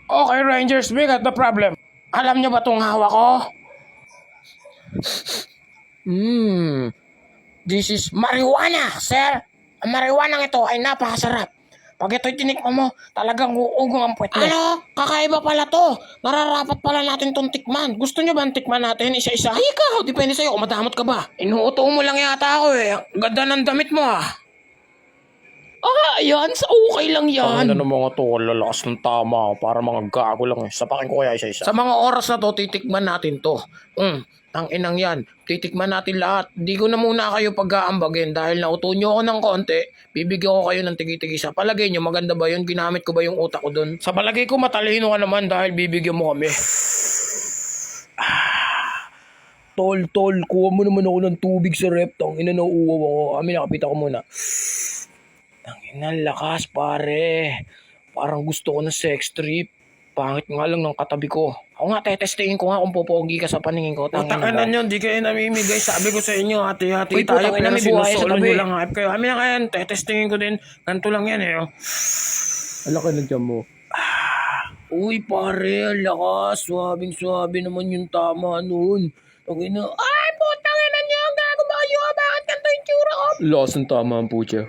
Okay, Rangers, we got the problem. Alam niyo ba itong hawak ko? This is marijuana, sir. Ang marijuana ito ay napakasarap. Pag ito'y tinikman mo, talagang uugong ang puwet mo. Ano? Kakaiba pala to. Nararapat pala natin tong tikman. Gusto nyo ba ang tikman natin isa-isa? Ay, ikaw, depende sa'yo kung madamot ka ba. Inuuto mo lang yata ako eh. Ang ganda ng damit mo ah. Yan. Okay lang yan. Ang ng mga to, lalakas ng tama. Para mga gago lang eh. Sapakin ko kaya isa-isa. Sa mga oras na to, titikman natin to. Ang inang yan. Titikman natin lahat. Di ko na muna kayo pag-aambagin dahil nauto nyo ako ng konti. Bibigyan ko kayo ng tigi-tigi sa palagay nyo. Maganda ba yun? Ginamit ko ba yung utak ko dun? Sa palagay ko matalino ka naman dahil bibigyan mo kami. Tol, kuha mo naman ako ng tubig sa rep. Tangina na uwaw ako. Nakapita ko muna. Tangina, lakas pare. Parang gusto ko ng sex trip. Pangit nga lang ng katabi ko. Ako nga, tetestingin ko nga kung popogi ka sa paningin ko. Tangina nyo, di kayo namimigay. Sabi ko sa inyo, hati-hati tayo. Pero sinusolo nyo lang hype kayo. Amin na kayo, tetestingin ko din. Ganito lang yan eh. Ala ka na dyan mo. Uy pare, lakas. Swabing-swabe naman yung tama nun. Tangina, ay putang ina nyo, gago ba kayo? Bakit ganito yung tsura ko? Lakas ng tama ang putya.